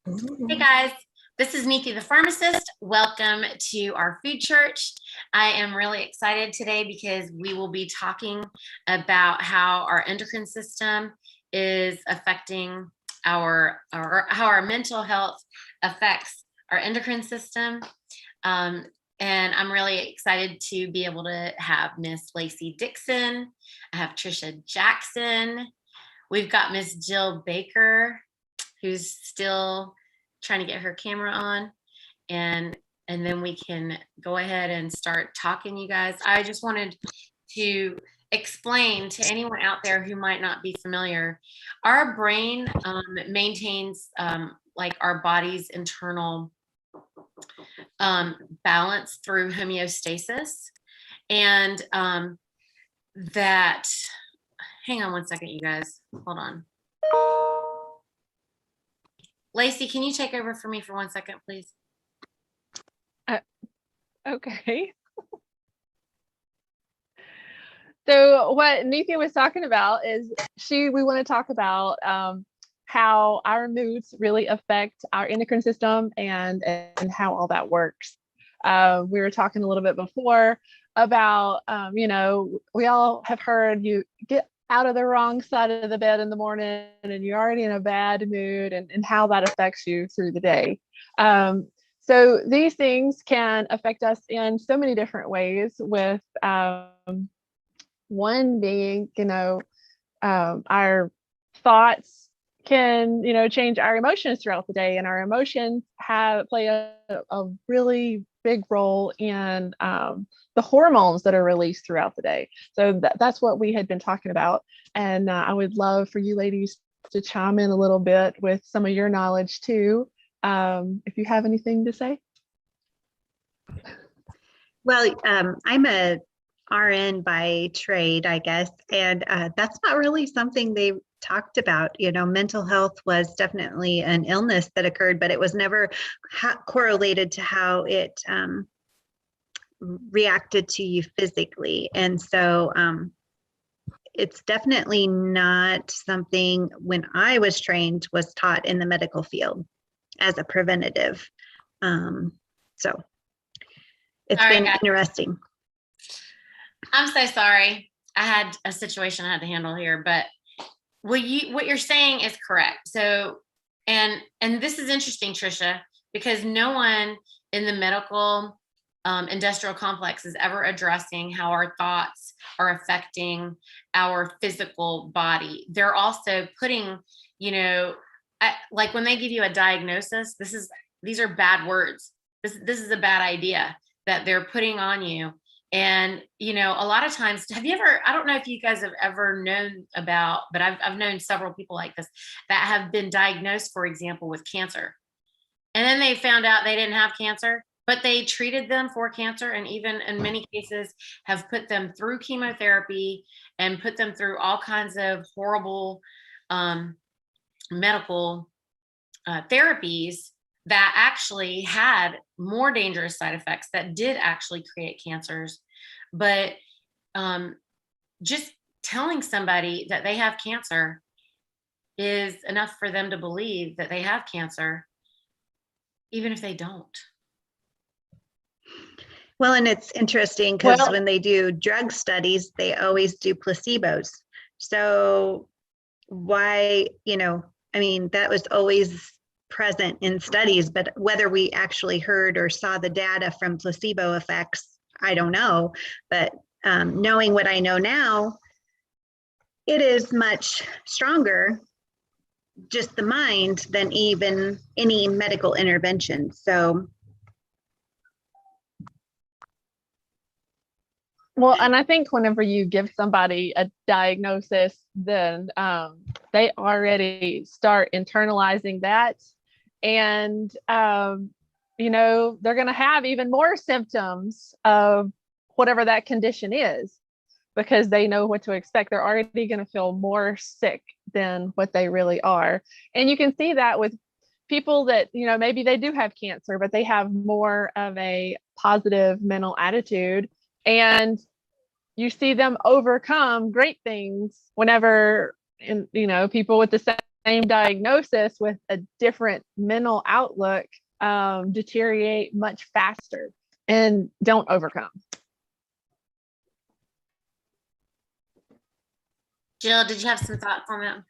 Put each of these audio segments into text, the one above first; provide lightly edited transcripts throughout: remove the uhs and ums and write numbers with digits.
Hey guys, this is Neethi the pharmacist. Welcome to our food church. I am really excited today because we will be talking about how our endocrine system is affecting or how our mental health affects our endocrine system. And I'm really excited to be able to have Miss Lacie Dickson. I have Tricia Jackson. We've got Miss Jill Baker, who's still trying to get her camera on, and then we can go ahead and start talking, you guys. I just wanted to explain to anyone out there who might not be familiar. Our brain maintains like our body's internal balance through homeostasis, and that, hang on one second, you guys, hold on. Lacie, can you take over for me for 1 second, please? Okay. So what Neethi was talking about is we want to talk about how our moods really affect our endocrine system and how all that works. We were talking a little bit before about, we all have heard you get out of the wrong side of the bed in the morning and you're already in a bad mood, and how that affects you through the day. So these things can affect us in so many different ways, with one being, our thoughts can, change our emotions throughout the day, and our emotions play a really big role in the hormones that are released throughout the day. So that's what we had been talking about. And I would love for you ladies to chime in a little bit with some of your knowledge too, if you have anything to say. Well, I'm a RN by trade, I guess, and that's not really something they talked about. Mental health was definitely an illness that occurred, but it was never correlated to how it reacted to you physically. And so it's definitely not something, when I was trained, was taught in the medical field as a preventative. So it's been interesting. I'm so sorry. I had a situation I had to handle here, but what you're saying is correct. So, and this is interesting, Tricia, because no one in the medical industrial complex is ever addressing how our thoughts are affecting our physical body. They're also putting, like when they give you a diagnosis, these are bad words. This is a bad idea that they're putting on you. And, a lot of times, I don't know if you guys have ever known about, but I've known several people like this that have been diagnosed, for example, with cancer. And then they found out they didn't have cancer, but they treated them for cancer, and even in many cases have put them through chemotherapy and put them through all kinds of horrible medical therapies that actually had more dangerous side effects that did actually create cancers. But just telling somebody that they have cancer is enough for them to believe that they have cancer, even if they don't. Well, and it's interesting because when they do drug studies, they always do placebos. So why, that was always present in studies, but whether we actually heard or saw the data from placebo effects, I don't know. But knowing what I know now, it is much stronger, just the mind, than even any medical intervention. So. Well, and I think whenever you give somebody a diagnosis, then they already start internalizing that. And, they're going to have even more symptoms of whatever that condition is, because they know what to expect. They're already going to feel more sick than what they really are. And you can see that with people that, maybe they do have cancer, but they have more of a positive mental attitude. And you see them overcome great things whenever, people with the same diagnosis with a different mental outlook deteriorate much faster and don't overcome. Jill, did you have some thoughts on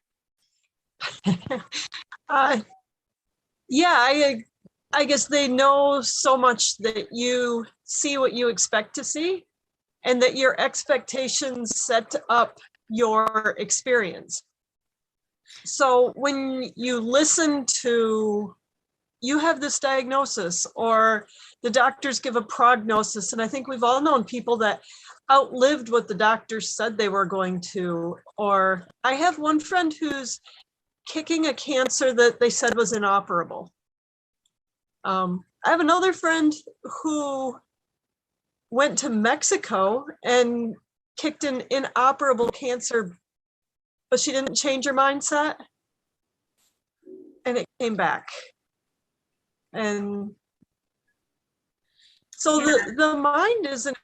that? Yeah, I guess they know so much that you see what you expect to see, and that your expectations set up your experience. So when you listen to, you have this diagnosis, or the doctors give a prognosis, and I think we've all known people that outlived what the doctors said they were going to. Or I have one friend who's kicking a cancer that they said was inoperable. I have another friend who went to Mexico and kicked an inoperable cancer, but she didn't change her mindset, and it came back. And so the mind is an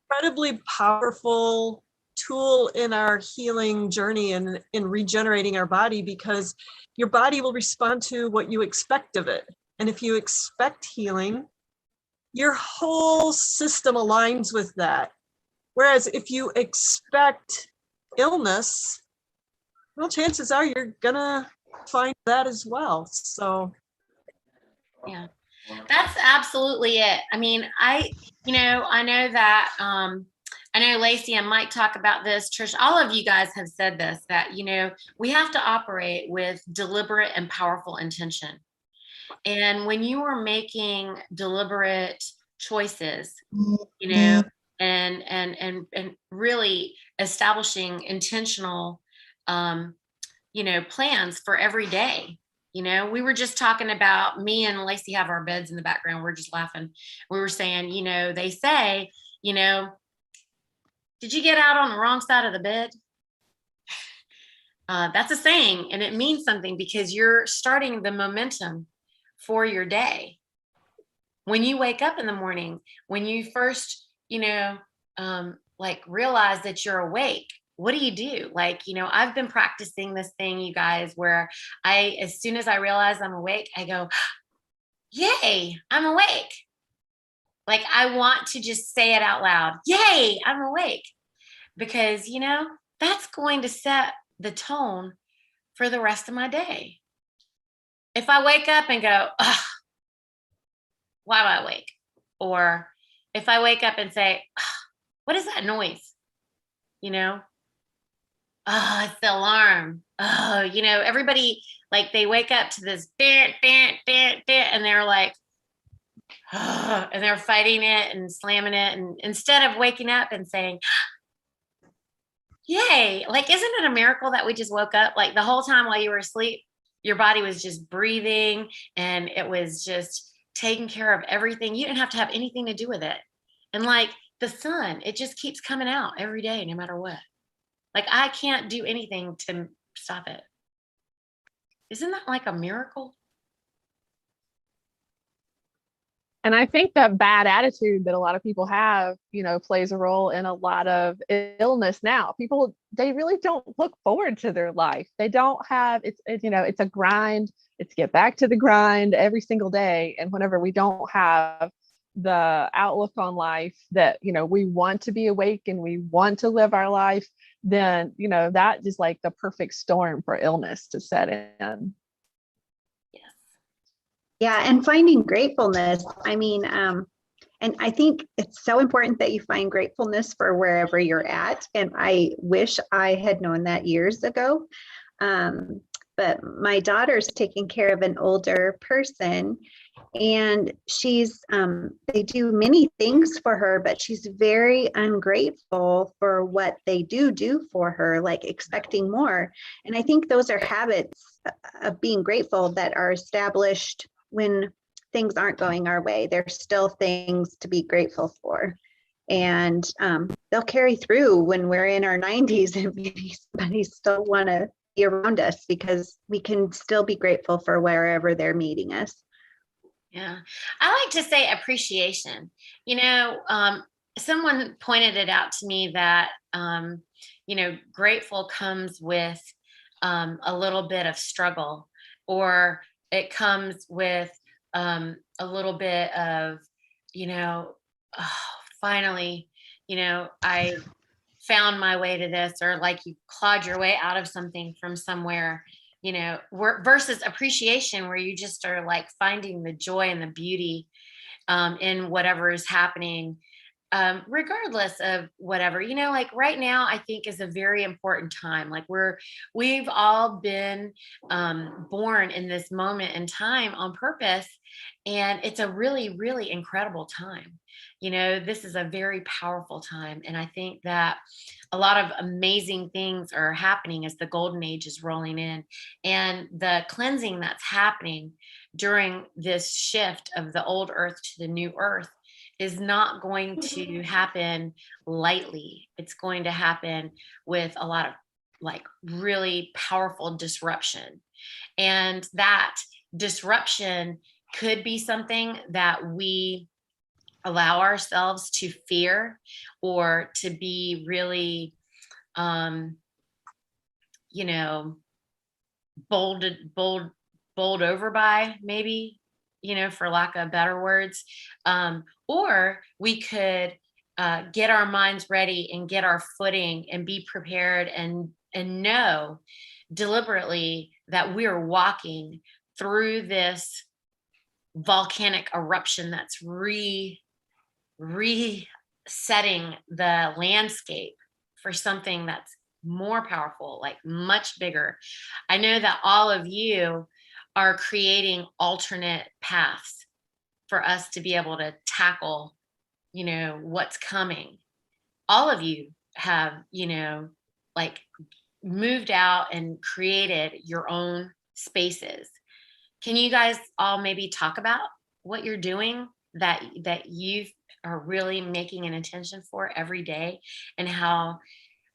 incredibly powerful tool in our healing journey and in regenerating our body, because your body will respond to what you expect of it. And if you expect healing, your whole system aligns with that. Whereas if you expect illness, well, chances are you're gonna find that as well. So yeah, that's absolutely it. I mean, I know that I know Lacie and Mike talk about this. Trish, all of you guys have said this, that we have to operate with deliberate and powerful intention. And when you are making deliberate choices, and really establishing intentional, plans for every day. We were just talking about, me and Lacie have our beds in the background. We're just laughing. We were saying, they say, did you get out on the wrong side of the bed? That's a saying, and it means something, because you're starting the momentum for your day. When you wake up in the morning, when you first, realize that you're awake, what do? I've been practicing this thing, you guys, where as soon as I realize I'm awake, I go, yay, I'm awake. Like, I want to just say it out loud. Yay, I'm awake. Because, that's going to set the tone for the rest of my day. If I wake up and go, ugh, why am I awake? Or if I wake up and say, what is that noise? Oh, it's the alarm. Oh, everybody, they wake up to this bit, and they're like, oh, and they're fighting it and slamming it. And instead of waking up and saying, yay, isn't it a miracle that we just woke up? The whole time while you were asleep, your body was just breathing, and it was just taking care of everything. You didn't have to have anything to do with it. And the sun, it just keeps coming out every day, no matter what. I can't do anything to stop it. Isn't that like a miracle? And I think that bad attitude that a lot of people have, plays a role in a lot of illness now. People, they really don't look forward to their life. They don't have, it's a grind. It's get back to the grind every single day. And whenever we don't have the outlook on life that, we want to be awake and we want to live our life, then, that is like the perfect storm for illness to set in. Yeah, and finding gratefulness. I mean, and I think it's so important that you find gratefulness for wherever you're at. And I wish I had known that years ago. But my daughter's taking care of an older person, and she's, they do many things for her, but she's very ungrateful for what they do for her, expecting more. And I think those are habits of being grateful that are established when things aren't going our way. There's still things to be grateful for. And they'll carry through when we're in our 90s and somebody still want to be around us, because we can still be grateful for wherever they're meeting us. Yeah. I like to say appreciation. Someone pointed it out to me that, grateful comes with a little bit of struggle, or it comes with a little bit of, oh, finally, I found my way to this, or like you clawed your way out of something from somewhere, versus appreciation, where you just are like finding the joy and the beauty in whatever is happening, regardless of whatever, like right now, I think is a very important time. Like we've all been born in this moment in time on purpose. And it's a really, really incredible time. This is a very powerful time. And I think that a lot of amazing things are happening as the golden age is rolling in, and the cleansing that's happening during this shift of the old earth to the new earth is not going to happen lightly. It's going to happen with a lot of like really powerful disruption. And that disruption could be something that we allow ourselves to fear, or to be really, bowled over by, maybe, for lack of better words. Or we could get our minds ready and get our footing and be prepared and know deliberately that we're walking through this volcanic eruption that's resetting the landscape for something that's more powerful, like much bigger. I know that all of you are creating alternate paths for us to be able to tackle, what's coming. All of you have, like moved out and created your own spaces. Can you guys all maybe talk about what you're doing that you are really making an intention for every day, and how,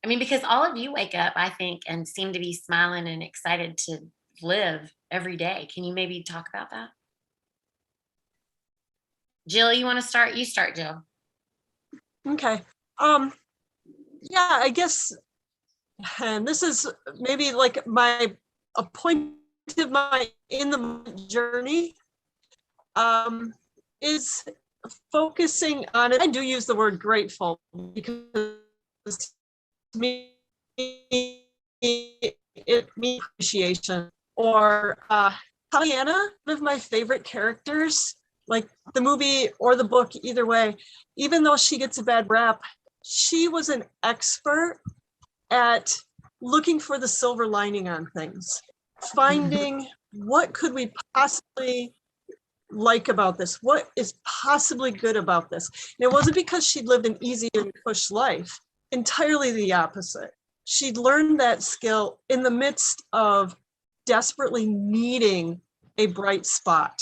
because all of you wake up, I think, and seem to be smiling and excited to live every day. Can you maybe talk about that? Jill, you want to start? You start, Jill. Okay. Yeah, I guess, and this is maybe like a point of my in the journey, is focusing on it. I do use the word grateful, because to me it means appreciation. Or Pollyanna, one of my favorite characters, like the movie or the book, either way, even though she gets a bad rap, she was an expert at looking for the silver lining on things, finding what could we possibly like about this, what is possibly good about this. And it wasn't because she'd lived an easy and cush life, entirely the opposite. She'd learned that skill in the midst of desperately needing a bright spot.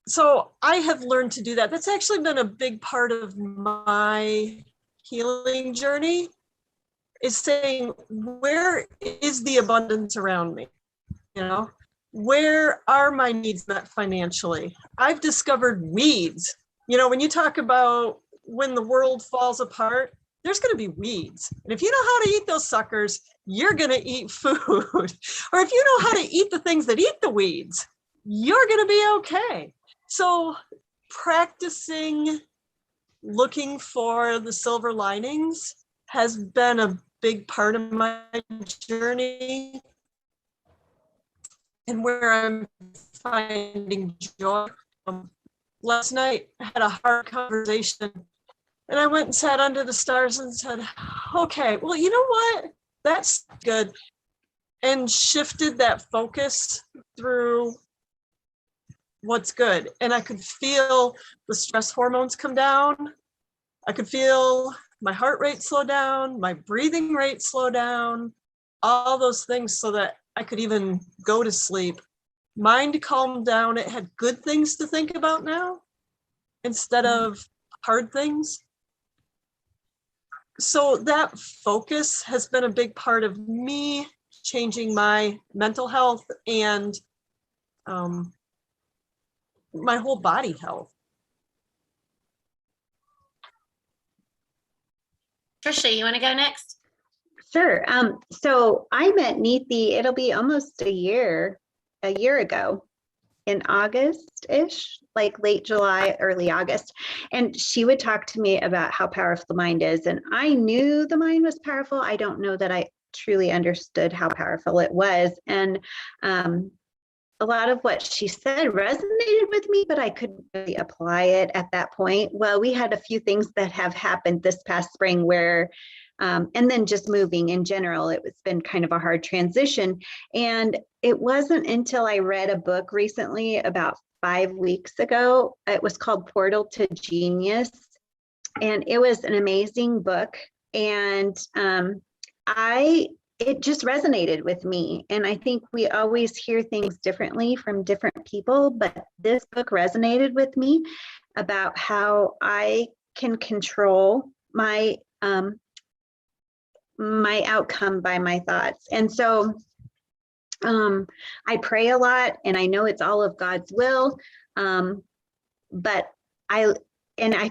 So I have learned to do that. That's actually been a big part of my healing journey, is saying, where is the abundance around me? Where are my needs met financially? I've discovered weeds. When you talk about when the world falls apart, there's going to be weeds. And if you know how to eat those suckers, you're going to eat food. Or if you know how to eat the things that eat the weeds, you're going to be okay. So practicing looking for the silver linings has been a big part of my journey, and where I'm finding joy. Last night I had a hard conversation, and I went and sat under the stars and said, okay, well, you know what? That's good. And shifted that focus through what's good. And I could feel the stress hormones come down. I could feel my heart rate slow down, my breathing rate slow down, all those things, so that I could even go to sleep. Mind calmed down. It had good things to think about now instead of hard things. So that focus has been a big part of me changing my mental health and my whole body health. Tricia, you want to go next? Sure. So I met Neethi, it'll be almost a year ago in August-ish, like late July, early August. And she would talk to me about how powerful the mind is. And I knew the mind was powerful. I don't know that I truly understood how powerful it was. And a lot of what she said resonated with me, but I couldn't really apply it at that point. Well, we had a few things that have happened this past spring where and then just moving in general, it's been kind of a hard transition. And it wasn't until I read a book recently about 5 weeks ago. It was called Portal to Genius. And it was an amazing book. And it just resonated with me. And I think we always hear things differently from different people, but this book resonated with me about how I can control my my outcome by my thoughts. And so I pray a lot, and I know it's all of God's will. But I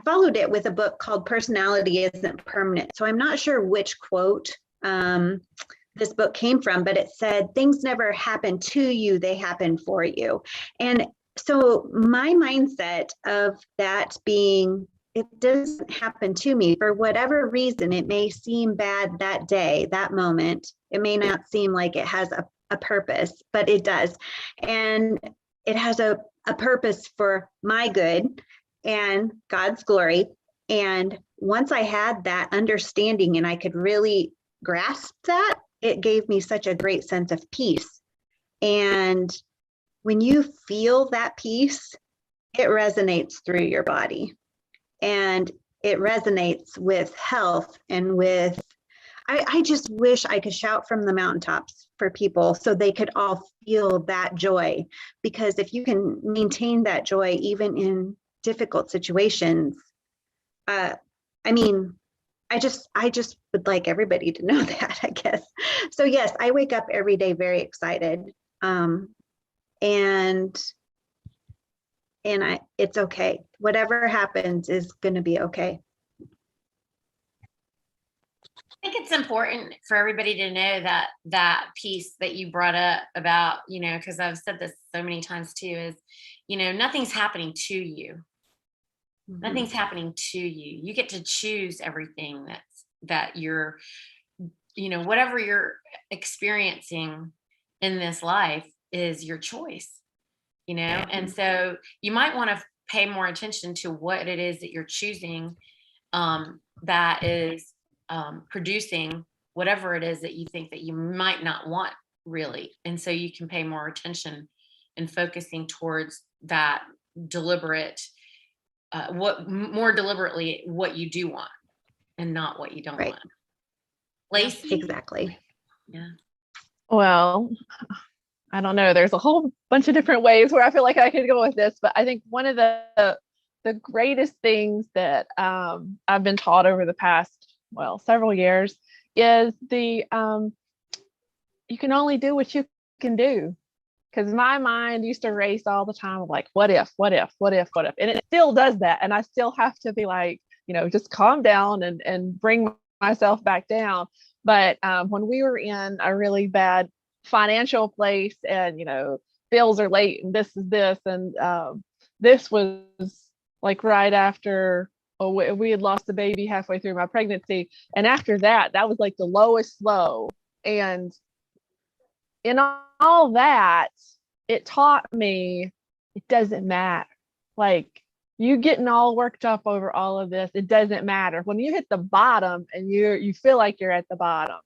followed it with a book called Personality Isn't Permanent. So I'm not sure which quote this book came from, but it said, things never happen to you, they happen for you. And so my mindset of that being, it doesn't happen to me for whatever reason. It may seem bad that day, that moment. It may not seem like it has a purpose, but it does. And it has a purpose for my good and God's glory. And once I had that understanding and I could really grasp that, it gave me such a great sense of peace. And when you feel that peace, it resonates through your body. And it resonates with health and with, I just wish I could shout from the mountaintops for people so they could all feel that joy. Because if you can maintain that joy, even in difficult situations, I mean, I just would like everybody to know that, I guess. So yes, I wake up every day very excited. And it's okay. Whatever happens is going to be okay. I think it's important for everybody to know that piece that you brought up about, because I've said this so many times too, is, nothing's happening to you. Mm-hmm. Nothing's happening to you. You get to choose everything that you're, whatever you're experiencing in this life is your choice, and so you might want to pay more attention to what it is that you're choosing that is producing whatever it is that you think that you might not want really. And so you can pay more attention and focusing towards that deliberate, more deliberately what you do want and not what you don't want. Lacie? Exactly. Yeah. Well, I don't know. There's a whole bunch of different ways where I feel like I could go with this, but I think one of the greatest things that I've been taught over the past, several years is you can only do what you can do. Because my mind used to race all the time of like, what if? And it still does that. And I still have to be like, just calm down and bring myself back down. But when we were in a really bad financial place and, bills are late and this is this. And this was like right after we had lost the baby halfway through my pregnancy. And after that was like the lowest low. And in all that, it taught me it doesn't matter. Like you getting all worked up over all of this, it doesn't matter. When you hit the bottom and you feel like you're at the bottom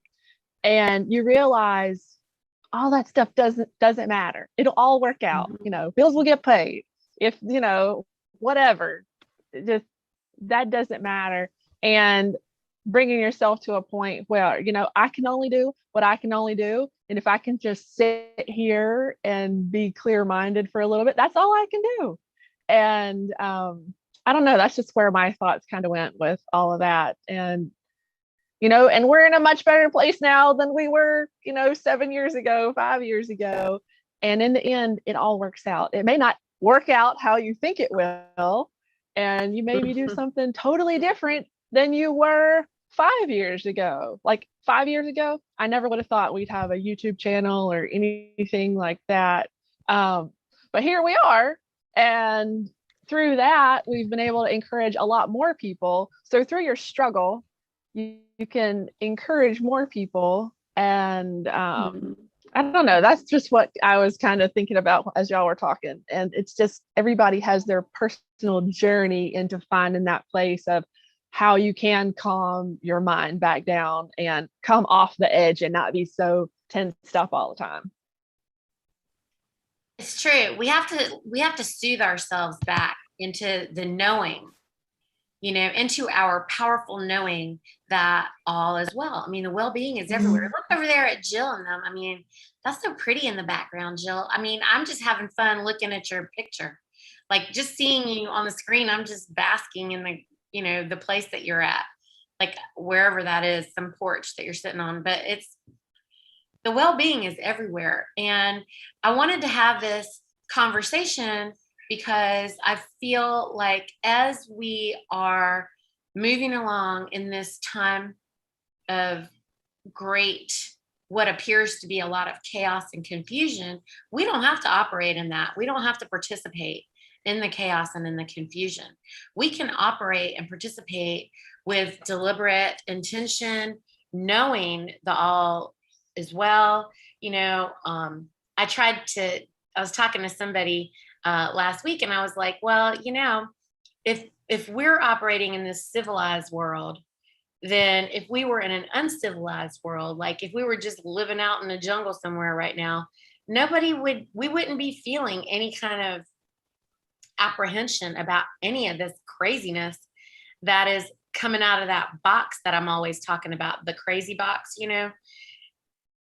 and you realize all that stuff doesn't matter. It'll all work out. Mm-hmm. Bills will get paid. If, whatever, just that doesn't matter. And bringing yourself to a point where, I can only do what I can only do. And if I can just sit here and be clear-minded for a little bit, that's all I can do. And I don't know, that's just where my thoughts kind of went with all of that. And, and we're in a much better place now than we were, 7 years ago, 5 years ago. And in the end, it all works out. It may not work out how you think it will. And you maybe do something totally different than you were 5 years ago, like 5 years ago, I never would have thought we'd have a YouTube channel or anything like that. But here we are. And through that, we've been able to encourage a lot more people. So through your struggle, you can encourage more people. And I don't know, that's just what I was kind of thinking about as y'all were talking. And it's just everybody has their personal journey into finding that place of how you can calm your mind back down and come off the edge and not be so tensed up all the time. It's true. We have to soothe ourselves back into the knowing, into our powerful knowing that all is well. I mean, the well-being is everywhere. Look over there at Jill and them. I mean, that's so pretty in the background, Jill. I mean, I'm just having fun looking at your picture. Like just seeing you on the screen, I'm just basking in the place that you're at, like wherever that is, some porch that you're sitting on. But it's the well-being is everywhere. And I wanted to have this conversation because I feel like as we are moving along in this time of what appears to be a lot of chaos and confusion, we don't have to operate in that. We don't have to participate in the chaos and in the confusion. We can operate and participate with deliberate intention, knowing the all is well. I was talking to somebody last week and I was like, well, if we're operating in this civilized world, then if we were in an uncivilized world, like if we were just living out in the jungle somewhere right now, we wouldn't be feeling any kind of apprehension about any of this craziness that is coming out of that box that I'm always talking about, the crazy box.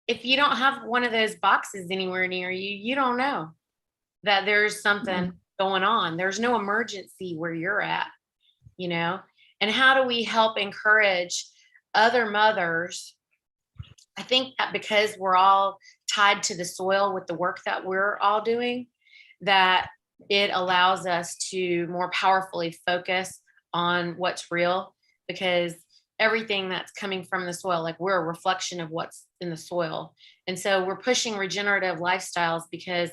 If you don't have one of those boxes anywhere near you, you don't know that there's something going on. There's no emergency where you're at, and how do we help encourage other mothers? I think that because we're all tied to the soil with the work that we're all doing, that it allows us to more powerfully focus on what's real, because everything that's coming from the soil, like we're a reflection of what's in the soil. And so we're pushing regenerative lifestyles because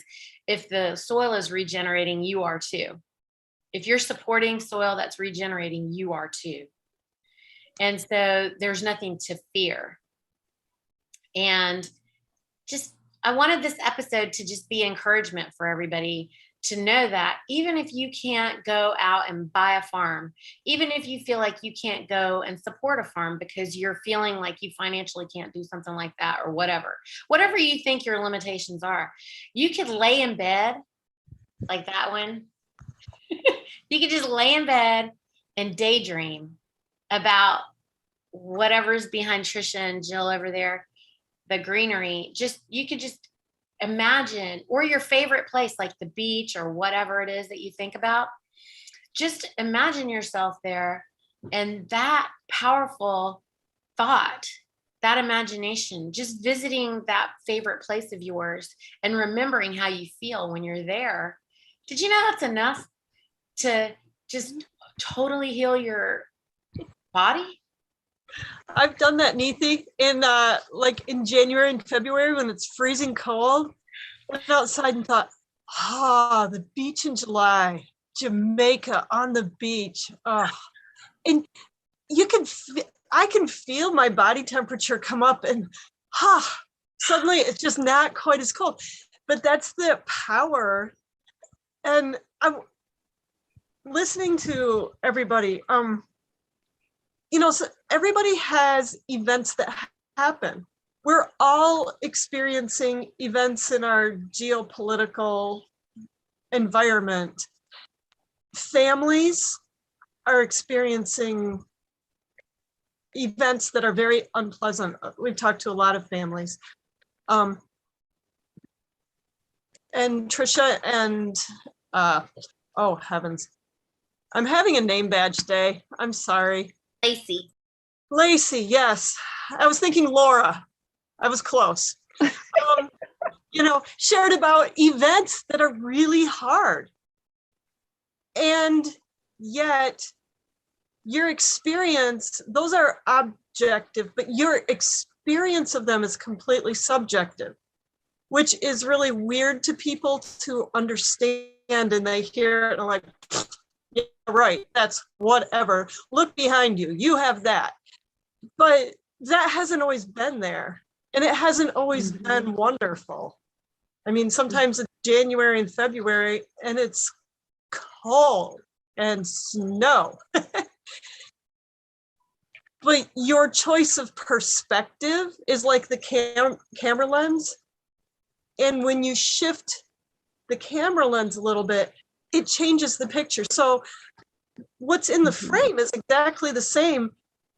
if the soil is regenerating, you are too. If you're supporting soil that's regenerating, you are too. And so there's nothing to fear. And I wanted this episode to just be encouragement for everybody to know that even if you can't go out and buy a farm, even if you feel like you can't go and support a farm because you're feeling like you financially can't do something like that or whatever you think your limitations are, you could lay in bed like that one. You could just lay in bed and daydream about whatever's behind Tricia and Jill over there, the greenery. You could just imagine, or your favorite place, like the beach or whatever it is that you think about. Just imagine yourself there, and that powerful thought, that imagination, just visiting that favorite place of yours and remembering how you feel when you're there. Did you know that's enough to just totally heal your body? I've done that, Neethi, in January and February when it's freezing cold. Went outside and thought, the beach in July, Jamaica on the beach. And I can feel my body temperature come up and suddenly it's just not quite as cold. But that's the power. And I'm listening to everybody. So everybody has events that happen. We're all experiencing events in our geopolitical environment. Families are experiencing events that are very unpleasant. We've talked to a lot of families. And Tricia and, oh heavens, I'm having a name badge day. I'm sorry. Lacie, yes. I was thinking Laura. I was close. Shared about events that are really hard. And yet your experience, those are objective, but your experience of them is completely subjective, which is really weird to people to understand. And they hear it and like, yeah, right, that's whatever. Look behind you, you have that. But that hasn't always been there. And it hasn't always been wonderful. I mean, sometimes it's January and February and it's cold and snow. But your choice of perspective is like the camera lens. And when you shift the camera lens a little bit, it changes the picture. So what's in the frame is exactly the same,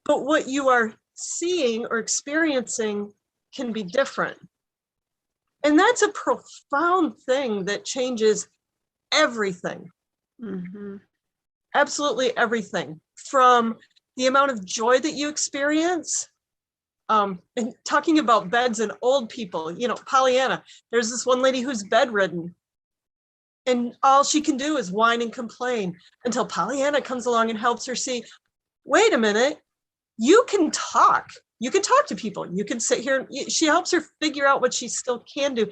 but what you are seeing or experiencing can be different. And that's a profound thing that changes everything. Absolutely everything, from the amount of joy that you experience. And talking about beds and old people, you know, Pollyanna, there's this one lady who's bedridden and all she can do is whine and complain until Pollyanna comes along and helps her see, wait a minute, you can talk to people, you can sit here. She helps her figure out what she still can do.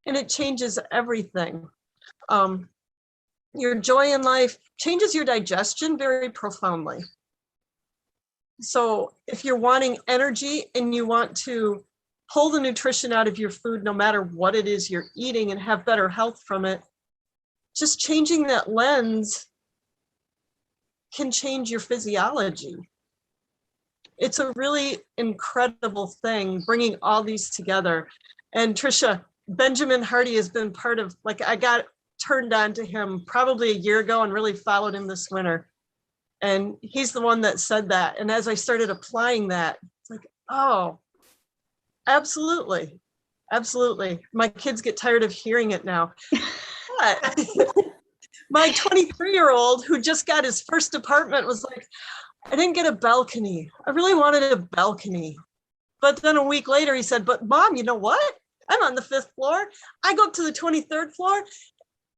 And it changes everything. Your joy in life changes your digestion very profoundly. So if you're wanting energy and you want to pull the nutrition out of your food, no matter what it is you're eating, and have better health from it, just changing that lens can change your physiology. It's a really incredible thing, bringing all these together. And Tricia, Benjamin Hardy has been part of, like, I got turned on to him probably a year ago and really followed him this winter. And he's the one that said that. And as I started applying that, it's like, oh, absolutely. Absolutely. My kids get tired of hearing it now. But my 23-year-old who just got his first apartment was like, I didn't get a balcony. I really wanted a balcony. But then a week later he said, but Mom, you know what? I'm on the 5th floor. I go up to the 23rd floor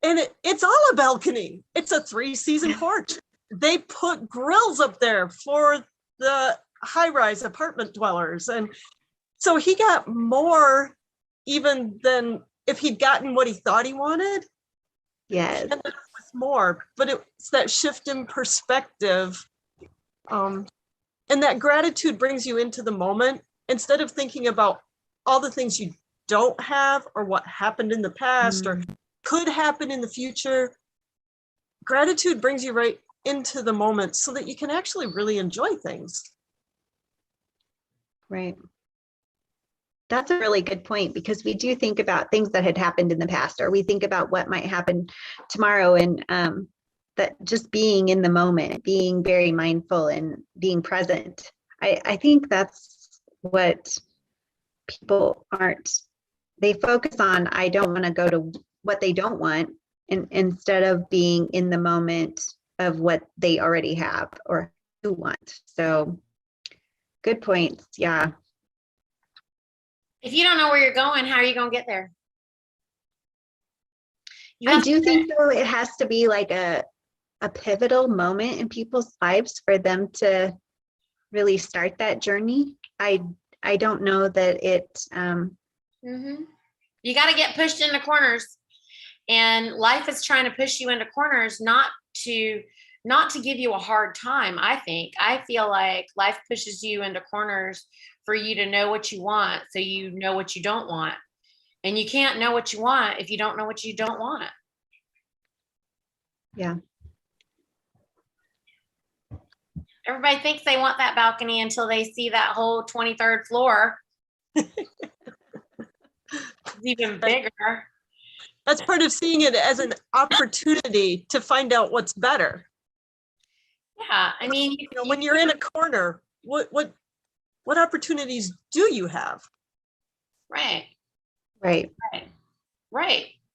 and it's all a balcony. It's a 3-season porch. They put grills up there for the high-rise apartment dwellers. And so he got more even than if he'd gotten what he thought he wanted. Yes. And it was more, but it's that shift in perspective. And that gratitude brings you into the moment instead of thinking about all the things you don't have or what happened in the past or could happen in the future. Gratitude brings you right into the moment so that you can actually really enjoy things. Right. That's a really good point, because we do think about things that had happened in the past, or we think about what might happen tomorrow, and that just being in the moment, being very mindful and being present. I think that's what people aren't, they focus on, I don't want to go to what they don't want, and instead of being in the moment of what they already have or do want. So good points. Yeah. If you don't know where you're going, how are you going to get there? I do think though it has to be like a pivotal moment in people's lives for them to really start that journey. I don't know that it You got to get pushed into corners, and life is trying to push you into corners, not to give you a hard time. I feel like life pushes you into corners for you to know what you want, so you know what you don't want. And you can't know what you want if you don't know what you don't want. Yeah. Everybody thinks they want that balcony until they see that whole 23rd floor. It's even bigger. That's part of seeing it as an opportunity to find out what's better. Yeah, I mean, when you're in a corner, what opportunities do you have? Right.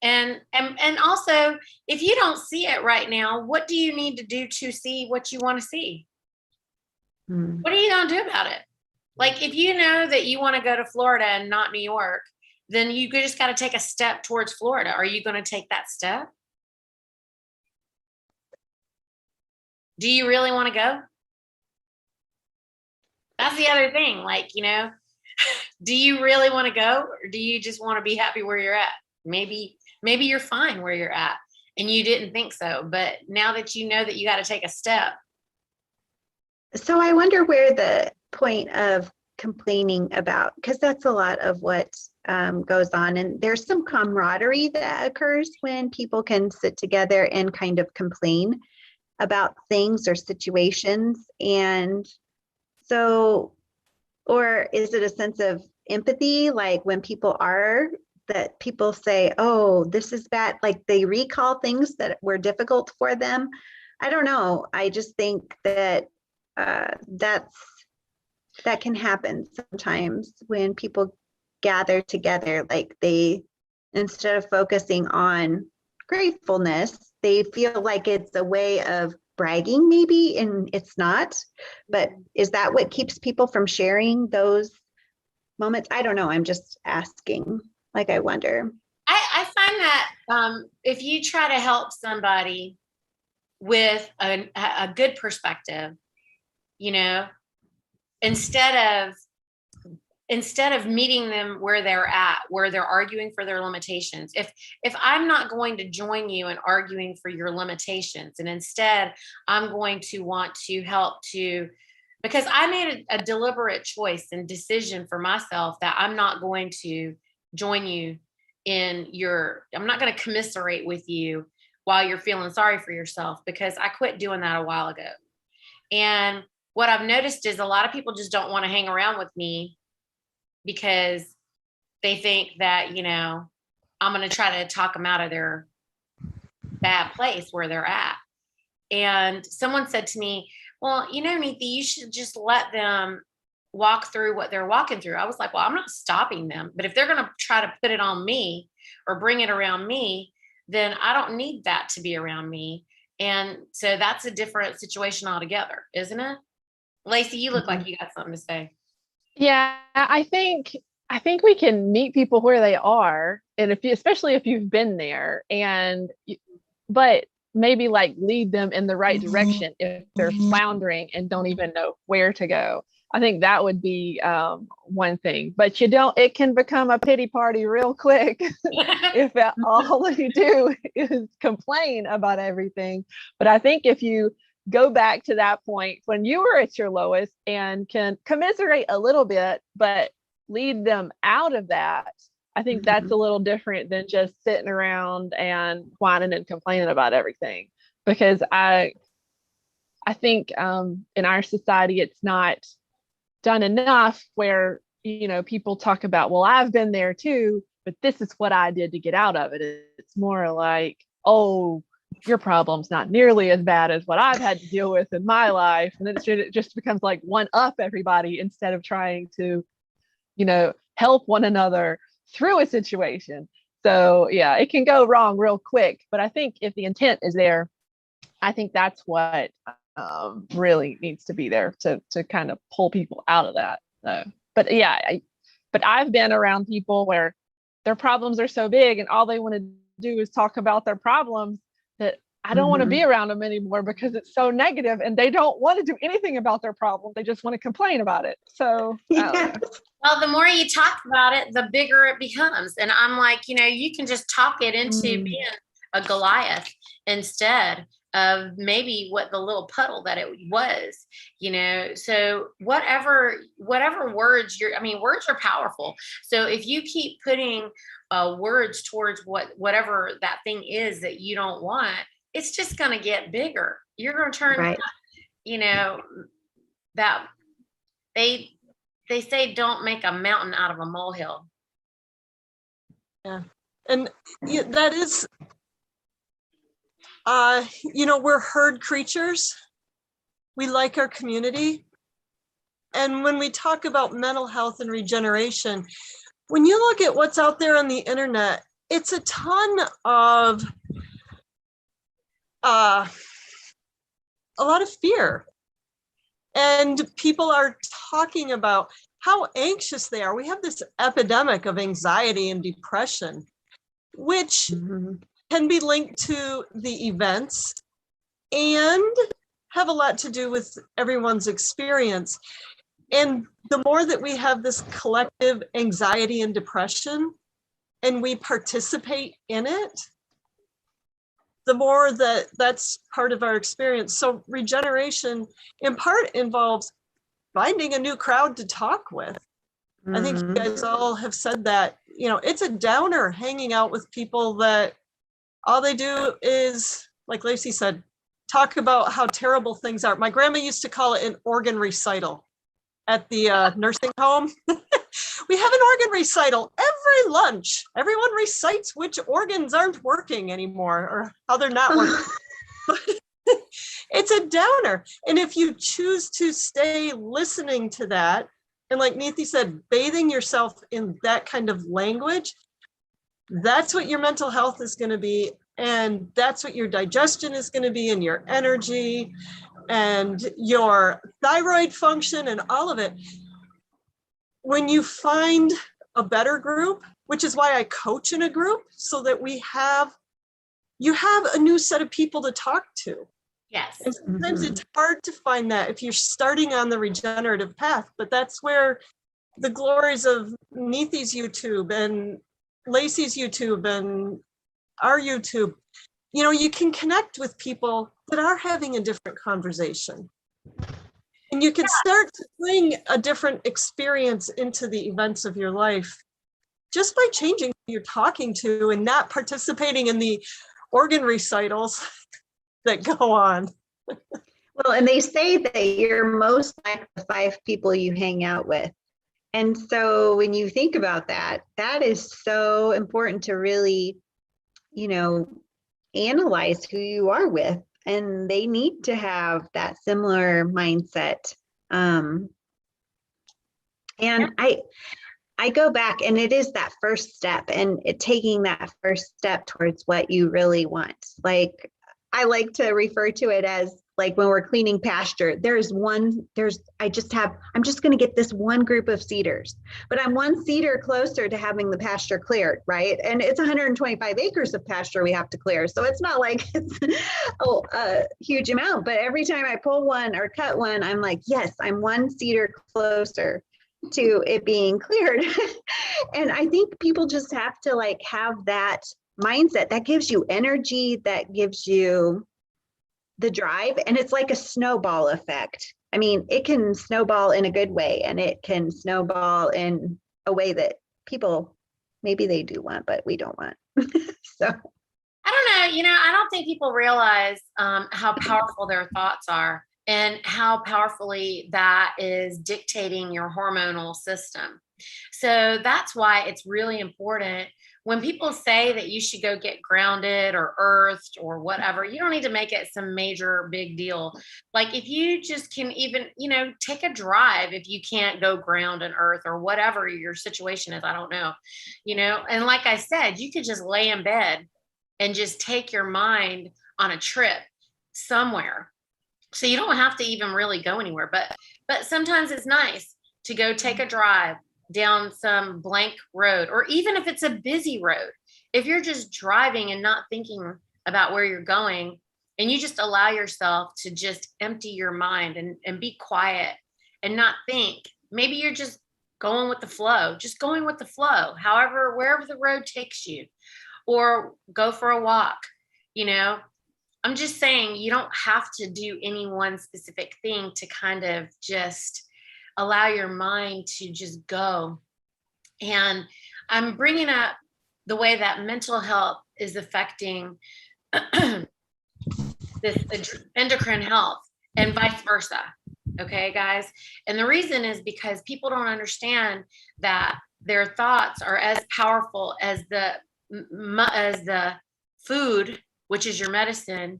And also, if you don't see it right now, what do you need to do to see what you want to see? What are you going to do about it? Like, if you know that you want to go to Florida and not New York, then you just got to take a step towards Florida. Are you going to take that step? Do you really want to go? That's the other thing. Like, do you really want to go, or do you just want to be happy where you're at? Maybe you're fine where you're at and you didn't think so, but now that you know that you got to take a step. So I wonder where the point of complaining about, because that's a lot of what goes on, and there's some camaraderie that occurs when people can sit together and kind of complain about things or situations. And so, or is it a sense of empathy, like when people that people say, oh, this is bad, like they recall things that were difficult for them? I don't know. I just think that that can happen sometimes when people gather together. Like they, instead of focusing on gratefulness, they feel like it's a way of bragging maybe, and it's not. But is that what keeps people from sharing those moments? I don't know. I'm just asking. Like, I wonder. I find that if you try to help somebody with a good perspective, instead of meeting them where they're at, where they're arguing for their limitations. If I'm not going to join you in arguing for your limitations, and instead I'm going to want to help to, because I made a deliberate choice and decision for myself that I'm not going to join you I'm not going to commiserate with you while you're feeling sorry for yourself, because I quit doing that a while ago. And what I've noticed is a lot of people just don't want to hang around with me because they think that, I'm going to try to talk them out of their bad place where they're at. And someone said to me, well, Neethi, you should just let them walk through what they're walking through. I was like, well, I'm not stopping them, but if they're going to try to put it on me or bring it around me, then I don't need that to be around me. And so that's a different situation altogether, isn't it? Lacie, you look like you got something to say. Yeah, I think we can meet people where they are, and especially if you've been there, but maybe like lead them in the right direction if they're floundering and don't even know where to go. I think that would be one thing, but it can become a pity party real quick if all you do is complain about everything. But I think if you go back to that point when you were at your lowest and can commiserate a little bit, but lead them out of that, I think that's a little different than just sitting around and whining and complaining about everything. Because I think in our society, it's not done enough where, people talk about, well, I've been there too, but this is what I did to get out of it. It's more like, oh, your problem's not nearly as bad as what I've had to deal with in my life. And then it just becomes like one up everybody instead of trying to, help one another through a situation. So yeah, it can go wrong real quick. But I think if the intent is there, I think that's what really needs to be there to kind of pull people out of that. But yeah, but I've been around people where their problems are so big and all they want to do is talk about their problems, that I don't want to be around them anymore because it's so negative and they don't want to do anything about their problem. They just want to complain about it. So, well, the more you talk about it, the bigger it becomes. And I'm like, you can just talk it into being a Goliath instead of maybe what the little puddle that it was, so whatever words words are powerful. So if you keep putting words towards whatever that thing is that you don't want, it's just going to get bigger. You're going to turn, right. That they say, don't make a mountain out of a molehill. Yeah. And that is, we're herd creatures. We like our community. And when we talk about mental health and regeneration, when you look at what's out there on the internet, it's a ton of a lot of fear. And people are talking about how anxious they are. We have this epidemic of anxiety and depression, which can be linked to the events and have a lot to do with everyone's experience. And the more that we have this collective anxiety and depression, and we participate in it, the more that's part of our experience. So regeneration in part involves finding a new crowd to talk with. I think you guys all have said that, you know, it's a downer hanging out with people that all they do is, like Lacie said, talk about how terrible things are. My grandma used to call it an organ recital at the nursing home. We have an organ recital every lunch. Everyone recites which organs aren't working anymore or how they're not working. But it's a downer. And if you choose to stay listening to that, and like Neethi said, bathing yourself in that kind of language, that's what your mental health is going to be. And that's what your digestion is going to be, and your energy and your thyroid function and all of it. When you find a better group, which is why I coach in a group, so that you have a new set of people to talk to. Yes. And sometimes it's hard to find that if you're starting on the regenerative path, but that's where the glories of Neethi's YouTube and Lacie's YouTube and our YouTube, you know, you can connect with people that are having a different conversation. And you can start to bring a different experience into the events of your life just by changing who you're talking to and not participating in the organ recitals that go on. Well, and they say that you're most like the 5 people you hang out with. And so when you think about that, that is so important to really, you know, analyze who you are with. And they need to have that similar mindset. And I go back, and it is that first step, and taking that first step towards what you really want. Like, I like to refer to it as like when we're cleaning pasture, I'm just going to get this one group of cedars, but I'm one cedar closer to having the pasture cleared, right? And it's 125 acres of pasture we have to clear. So it's not like it's a huge amount, but every time I pull one or cut one, I'm like, yes, I'm one cedar closer to it being cleared. And I think people just have to like have that mindset that gives you energy, that gives you the drive, and it's like a snowball effect. I mean, it can snowball in a good way, and it can snowball in a way that people maybe they do want, but we don't want. So I don't know, you know, I don't think people realize how powerful their thoughts are and how powerfully that is dictating your hormonal system. So that's why it's really important when people say that you should go get grounded or earthed or whatever. You don't need to make it some major big deal. Like if you just can even, you know, take a drive if you can't go ground and earth or whatever your situation is, I don't know, you know. And like I said, you could just lay in bed and just take your mind on a trip somewhere. So you don't have to even really go anywhere, but sometimes it's nice to go take a drive down some blank road, or even if it's a busy road, if you're just driving and not thinking about where you're going, and you just allow yourself to just empty your mind and be quiet and not think, maybe you're just going with the flow, however, wherever the road takes you, or go for a walk, you know. I'm just saying you don't have to do any one specific thing to kind of just allow your mind to just go. And I'm bringing up the way that mental health is affecting this endocrine health and vice versa. Okay, guys. And the reason is because people don't understand that their thoughts are as powerful as the food, which is your medicine.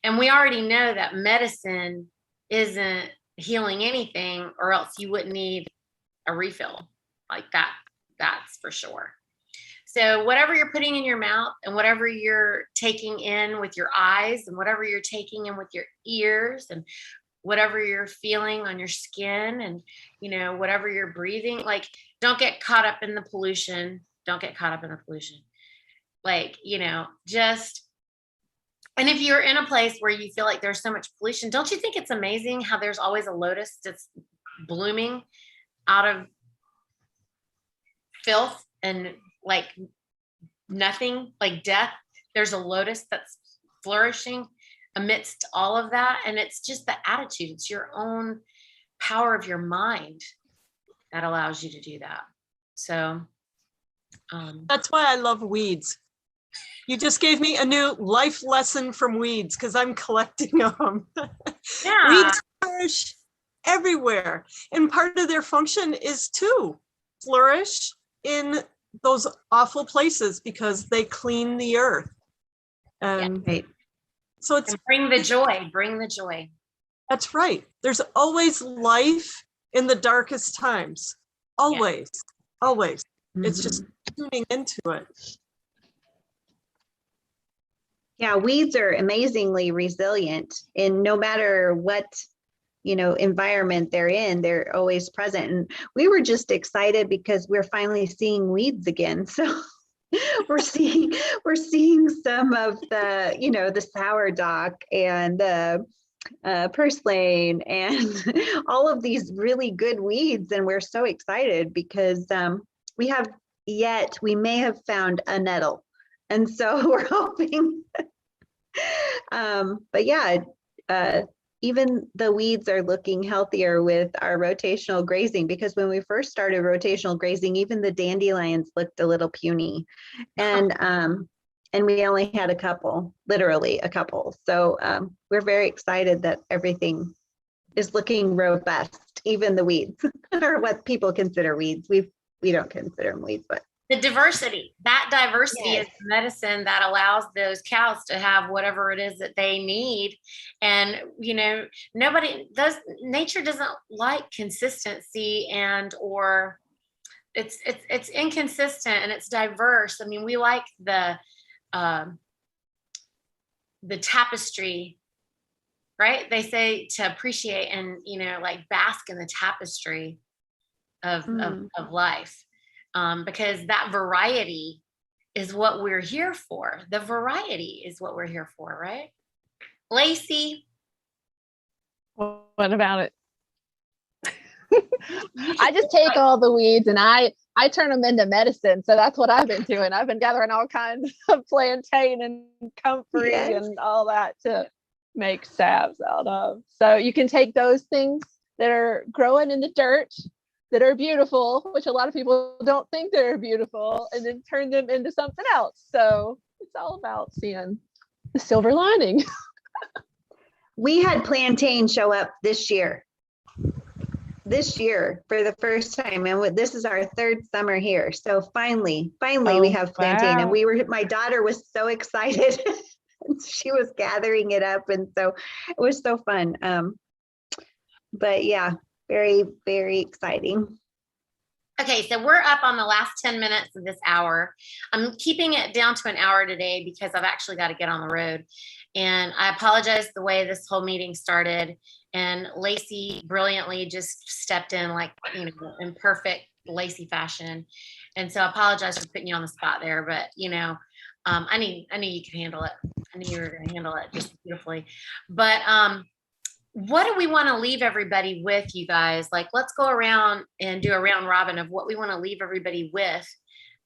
And we already know that medicine isn't healing anything, or else you wouldn't need a refill like that. That's for sure. So whatever you're putting in your mouth, and whatever you're taking in with your eyes, and whatever you're taking in with your ears, and whatever you're feeling on your skin, and, you know, whatever you're breathing, like, don't get caught up in the pollution. Like, you know, just, and if you're in a place where you feel like there's so much pollution, don't you think it's amazing how there's always a lotus that's blooming out of filth and like nothing, like death. There's a lotus that's flourishing amidst all of that. And it's just the attitude. It's your own power of your mind that allows you to do that. So that's why I love weeds. You just gave me a new life lesson from weeds because I'm collecting them. yeah. Weeds flourish everywhere. And part of their function is to flourish in those awful places because they clean the earth. And Right. so it's and bring the joy. That's right. There's always life in the darkest times. Always. It's just tuning into it. Yeah, weeds are amazingly resilient in no matter what, environment they're in, they're always present. And we were just excited because we're finally seeing weeds again. So we're seeing some of the, the sourdock and the purslane and all of these really good weeds. And we're so excited because we may have found a nettle. And so we're hoping, but yeah, even the weeds are looking healthier with our rotational grazing, because when we first started rotational grazing, even the dandelions looked a little puny. And we only had literally a couple. So we're very excited that everything is looking robust, even the weeds, or what people consider weeds. We don't consider them weeds, but the diversity Yes. is medicine that allows those cows to have whatever it is that they need. And nature doesn't like consistency or it's inconsistent and it's diverse. I mean, we like the tapestry, right? They say to appreciate and like bask in the tapestry of life. Because that variety is what we're here for. The variety is what we're here for, right? Lacie. What about it? I just take all the weeds and I turn them into medicine. So that's what I've been doing. I've been gathering all kinds of plantain and comfrey and all that to make salves out of. So you can take those things that are growing in the dirt that are beautiful, which a lot of people don't think they're beautiful, and then turn them into something else. So it's all about seeing the silver lining. We had plantain show up this year for the first time. And this is our third summer here. So finally we have plantain. Wow. And my daughter was so excited. She was gathering it up. And so it was so fun. But yeah, very, very exciting. Okay, so we're up on the last 10 minutes of this hour. I'm keeping it down to an hour today because I've actually got to get on the road. And I apologize the way this whole meeting started. And Lacie brilliantly just stepped in like, in perfect Lacie fashion. And so I apologize for putting you on the spot there, but I knew you could handle it. I knew you were going to handle it just beautifully. But what do we want to leave everybody with, you guys? Like, let's go around and do a round robin of what we want to leave everybody with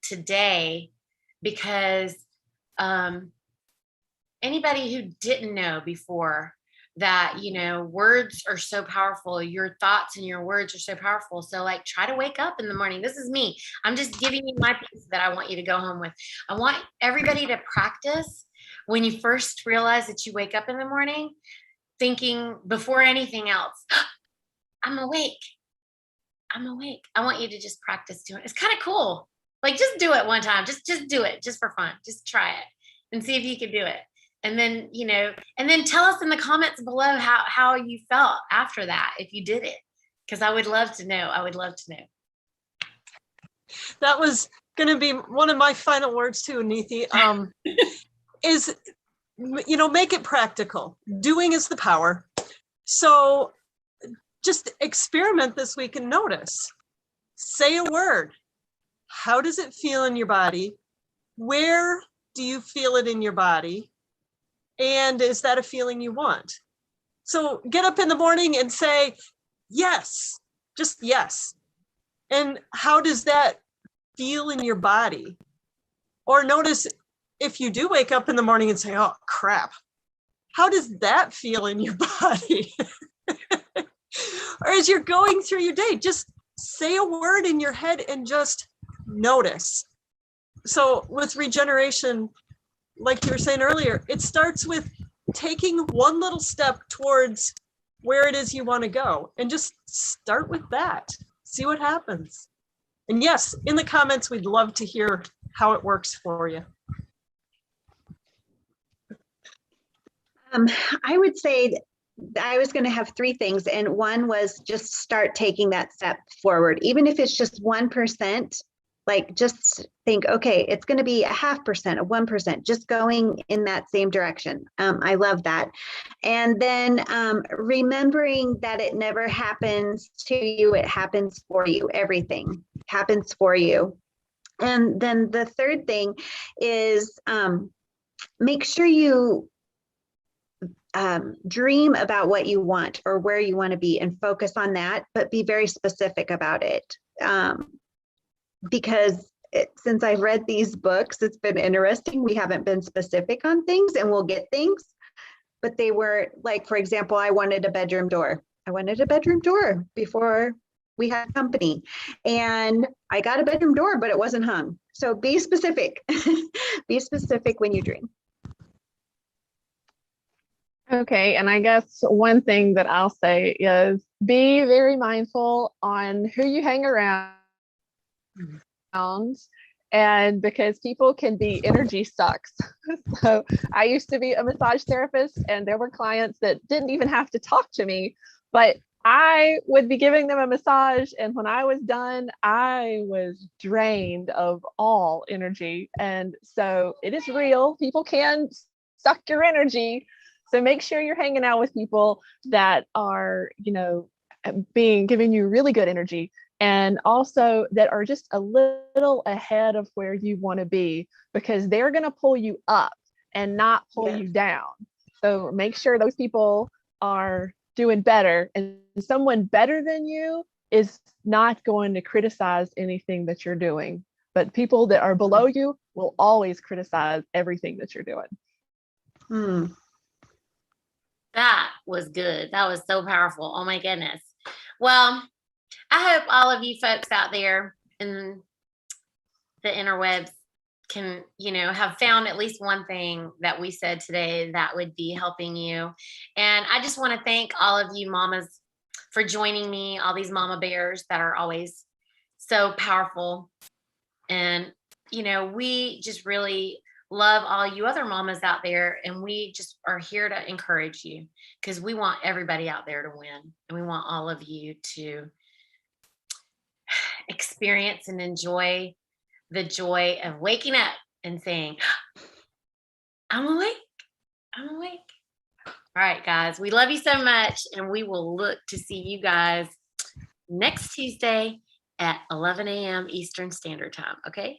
today, because anybody who didn't know before that, words are so powerful. Your thoughts and your words are so powerful. So like, try to wake up in the morning. This is me. I'm just giving you my piece that I want you to go home with. I want everybody to practice when you first realize that you wake up in the morning, thinking before anything else, I'm awake. I want you to just practice doing it. It's kind of cool. Like, just do it one time. Just do it just for fun. Just try it and see if you can do it. And then, and then tell us in the comments below how you felt after that, if you did it, because I would love to know. That was going to be one of my final words too, Neethi, is, make it practical. Doing is the power. So just experiment this week and notice. Say a word. How does it feel in your body? Where do you feel it in your body? And is that a feeling you want? So get up in the morning and say, yes, Just yes. And how does that feel in your body? Or notice if you do wake up in the morning and say, oh, crap, how does that feel in your body? Or as you're going through your day, just say a word in your head and just notice. So with regeneration, like you were saying earlier, it starts with taking one little step towards where it is you want to go, and just start with that. See what happens. And yes, in the comments, we'd love to hear how it works for you. I would say I was going to have three things, and one was just start taking that step forward, even if it's just 1%. Like, just think, okay, it's going to be 0.5%, a 1%, just going in that same direction. I love that. And then remembering that it never happens to you, it happens for you. Everything happens for you. And then the third thing is make sure you dream about what you want or where you want to be and focus on that, but be very specific about it. Because since I've read these books, it's been interesting. We haven't been specific on things, and we'll get things, but they were like, for example, I wanted a bedroom door. I wanted a bedroom door before we had company, and I got a bedroom door, but it wasn't hung. So be specific. Be specific when you dream. Okay, and I guess one thing that I'll say is be very mindful on who you hang around, and because people can be energy sucks. So I used to be a massage therapist, and there were clients that didn't even have to talk to me, but I would be giving them a massage, and when I was done, I was drained of all energy. And so it is real. People can suck your energy. So make sure you're hanging out with people that are, giving you really good energy, and also that are just a little ahead of where you want to be, because they're going to pull you up and not pull you down. So make sure those people are doing better, and someone better than you is not going to criticize anything that you're doing, but people that are below you will always criticize everything that you're doing. That was good. That was so powerful. Oh my goodness. Well, I hope all of you folks out there in the interwebs can, have found at least one thing that we said today that would be helping you. And I just want to thank all of you mamas for joining me, all these mama bears that are always so powerful. And, we just really love all you other mamas out there, and we just are here to encourage you, because we want everybody out there to win, and we want all of you to experience and enjoy the joy of waking up and saying, I'm awake. All right, guys, we love you so much, and we will look to see you guys next Tuesday at 11 a.m. Eastern Standard Time. Okay,